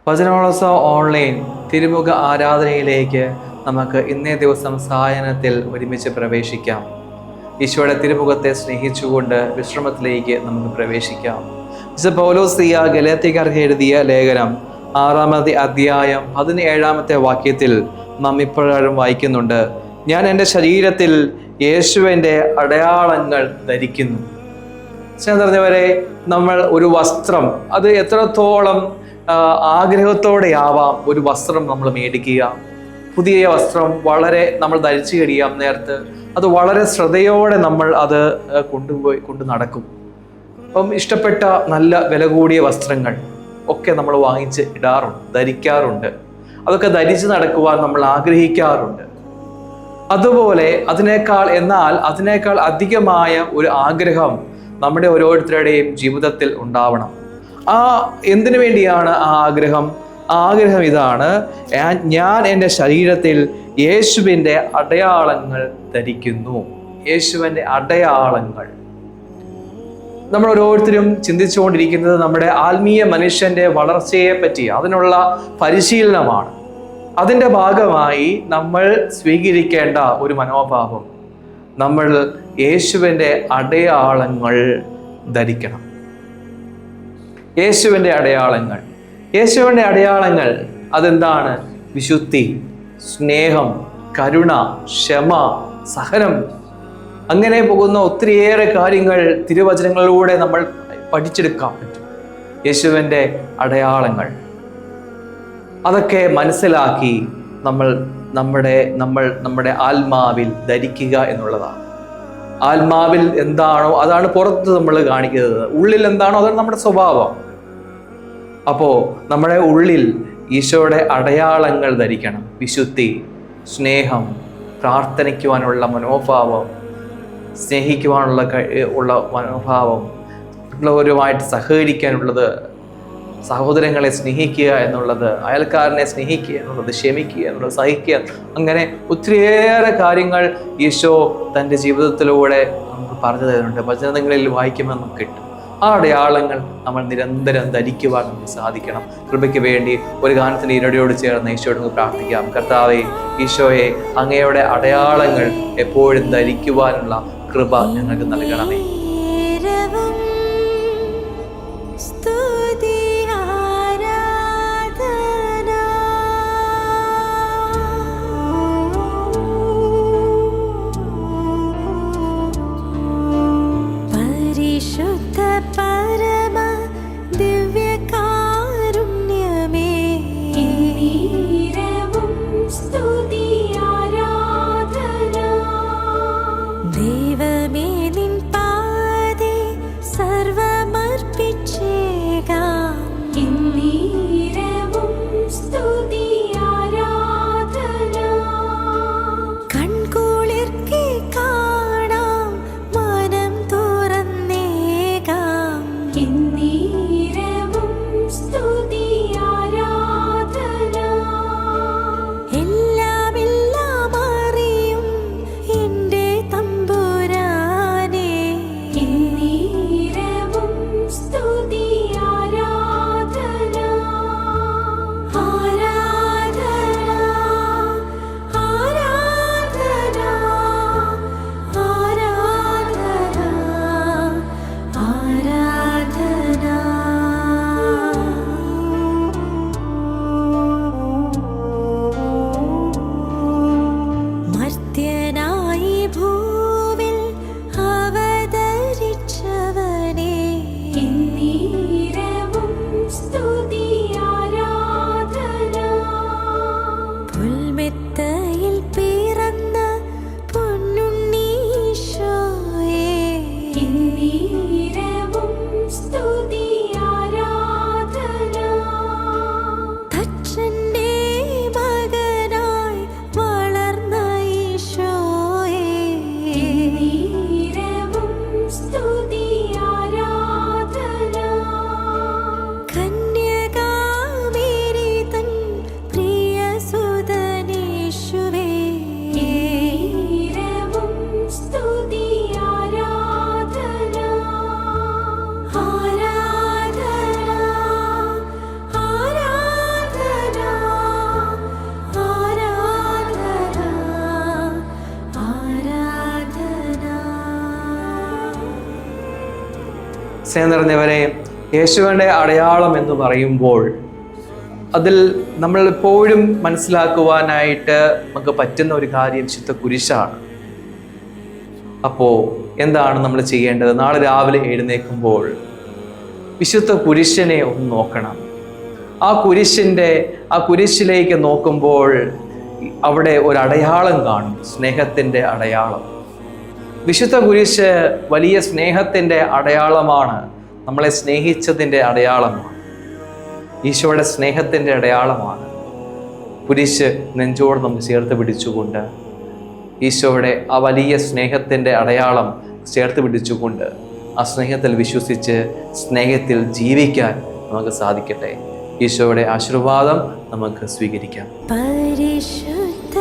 വചനോത്സവ online തിരുമുഖ ആരാധനയിലേക്ക് നമുക്ക് ഇന്നേ ദിവസം സായാഹ്നത്തിൽ ഒരുമിച്ച് പ്രവേശിക്കാം. ഈശോയുടെ തിരുമുഖത്തെ സ്നേഹിച്ചുകൊണ്ട് വിശ്രമത്തിലേക്ക് നമുക്ക് പ്രവേശിക്കാം. വിശുദ്ധ പൗലോസ് ഗലാത്യക്കാർക്ക് എഴുതിയ ലേഖനം 6-ാമത്തെ അധ്യായം 17-ാമത്തെ വാക്യത്തിൽ നാം ഇപ്രകാരം വായിക്കുന്നുണ്ട്: ഞാൻ എൻ്റെ ശരീരത്തിൽ യേശുവിൻ്റെ അടയാളങ്ങൾ ധരിക്കുന്നു. സ്നേഹം നിറഞ്ഞവരെ, നമ്മൾ ഒരു വസ്ത്രം, അത് എത്രത്തോളം ആഗ്രഹത്തോടെയാവാം ഒരു വസ്ത്രം നമ്മൾ മേടിക്കുക. പുതിയ വസ്ത്രം വളരെ നമ്മൾ ധരിച്ചു കഴിയാം നേരത്ത്, അത് വളരെ ശ്രദ്ധയോടെ നമ്മൾ അത് കൊണ്ട് നടക്കും. അപ്പം ഇഷ്ടപ്പെട്ട നല്ല വില കൂടിയ വസ്ത്രങ്ങൾ ഒക്കെ നമ്മൾ വാങ്ങിച്ച് ഇടാറുണ്ട്, ധരിക്കാറുണ്ട്. അതൊക്കെ ധരിച്ച് നടക്കുവാൻ നമ്മൾ ആഗ്രഹിക്കാറുണ്ട്. അതുപോലെ അതിനേക്കാൾ അധികമായ ഒരു ആഗ്രഹം നമ്മുടെ ഓരോരുത്തരുടെയും ജീവിതത്തിൽ ഉണ്ടാവണം. എന്തിനു വേണ്ടിയാണ് ആ ആഗ്രഹം? ആഗ്രഹം ഇതാണ്: ഞാൻ എൻ്റെ ശരീരത്തിൽ യേശുവിൻ്റെ അടയാളങ്ങൾ ധരിക്കുന്നു. യേശുവിൻ്റെ അടയാളങ്ങൾ. നമ്മൾ ഓരോരുത്തരും ചിന്തിച്ചുകൊണ്ടിരിക്കുന്നത് നമ്മുടെ ആത്മീയ മനുഷ്യൻ്റെ വളർച്ചയെ പറ്റി, അതിനുള്ള പരിശീലനമാണ്. അതിൻ്റെ ഭാഗമായി നമ്മൾ സ്വീകരിക്കേണ്ട ഒരു മനോഭാവം, നമ്മൾ യേശുവിൻ്റെ അടയാളങ്ങൾ ധരിക്കണം. യേശുവിൻ്റെ അടയാളങ്ങൾ അതെന്താണ്? വിശുദ്ധി, സ്നേഹം, കരുണ, ക്ഷമ, സഹനം, അങ്ങനെ പോകുന്ന ഒത്തിരിയേറെ കാര്യങ്ങൾ തിരുവചനങ്ങളിലൂടെ നമ്മൾ പഠിച്ചെടുക്കാൻ പറ്റും. യേശുവിൻ്റെ അടയാളങ്ങൾ അതൊക്കെ മനസ്സിലാക്കി നമ്മൾ നമ്മുടെ ആത്മാവിൽ ധരിക്കുക എന്നുള്ളതാണ്. ആത്മാവിൽ എന്താണോ അതാണ് പുറത്ത് നമ്മൾ കാണിക്കുന്നത്. ഉള്ളിൽ എന്താണോ അതാണ് നമ്മുടെ സ്വഭാവം. അപ്പോൾ നമ്മുടെ ഉള്ളിൽ ഈശോയുടെ അടയാളങ്ങൾ ധരിക്കണം. വിശുദ്ധി, സ്നേഹം, പ്രാർത്ഥിക്കുവാനുള്ള മനോഭാവം, സ്നേഹിക്കുവാനുള്ള മനോഭാവം, മറ്റുള്ളവരുമായിട്ട് സഹകരിക്കാനുള്ളത്, സഹോദരങ്ങളെ സ്നേഹിക്കുക എന്നുള്ളത്, അയൽക്കാരനെ സ്നേഹിക്കുക എന്നുള്ളത്, ക്ഷമിക്കുക എന്നുള്ളത്, സഹിക്കുക, അങ്ങനെ ഒത്തിരിയേറെ കാര്യങ്ങൾ ഈശോ തൻ്റെ ജീവിതത്തിലൂടെ നമുക്ക് പറഞ്ഞു തരുന്നുണ്ട്. വചനങ്ങളിൽ വായിക്കുമ്പോൾ നമുക്ക് കിട്ടും. ആ അടയാളങ്ങൾ നമ്മൾ നിരന്തരം ധരിക്കുവാൻ നമുക്ക് സാധിക്കണം. കൃപയ്ക്ക് വേണ്ടി ഒരു ഗാനത്തിന് ഈരടിയോട് ചേർന്ന് ഈശോയോട് പ്രാർത്ഥിക്കാം. കർത്താവേ, ഈശോയെ, അങ്ങയുടെ അടയാളങ്ങൾ എപ്പോഴും ധരിക്കുവാനുള്ള കൃപ ഞങ്ങൾക്ക് നൽകണമേ. കൺകുളിർക്കെ കാണാം മനം തുറന്നേകാം സ്നേഹം നിറഞ്ഞവരെ, യേശുവിൻ്റെ അടയാളം എന്ന് പറയുമ്പോൾ അതിൽ നമ്മൾ എപ്പോഴും മനസ്സിലാക്കുവാനായിട്ട് നമുക്ക് പറ്റുന്ന ഒരു കാര്യം വിശുദ്ധ കുരിശാണ്. അപ്പോൾ എന്താണ് നമ്മൾ ചെയ്യേണ്ടത്? നാളെ രാവിലെ എഴുന്നേൽക്കുമ്പോൾ വിശുദ്ധ കുരിശിനെ ഒന്ന് നോക്കണം. ആ കുരിശിലേക്ക് നോക്കുമ്പോൾ അവിടെ ഒരു അടയാളം കാണും, സ്നേഹത്തിൻ്റെ അടയാളം. വിശുദ്ധ കുരിശ് വലിയ സ്നേഹത്തിൻ്റെ അടയാളമാണ്, നമ്മളെ സ്നേഹിച്ചതിൻ്റെ അടയാളമാണ്, ഈശോയുടെ സ്നേഹത്തിൻ്റെ അടയാളമാണ്. കുരിശ് നെഞ്ചോട് നമുക്ക് ചേർത്ത് പിടിച്ചുകൊണ്ട് ഈശോയുടെ ആ വലിയ സ്നേഹത്തിൻ്റെ അടയാളം ചേർത്ത് പിടിച്ചുകൊണ്ട് ആ സ്നേഹത്തിൽ വിശ്വസിച്ച് സ്നേഹത്തിൽ ജീവിക്കാൻ നമുക്ക് സാധിക്കട്ടെ. ഈശോയുടെ ആശീർവാദം നമുക്ക് സ്വീകരിക്കാം. പരിശുദ്ധ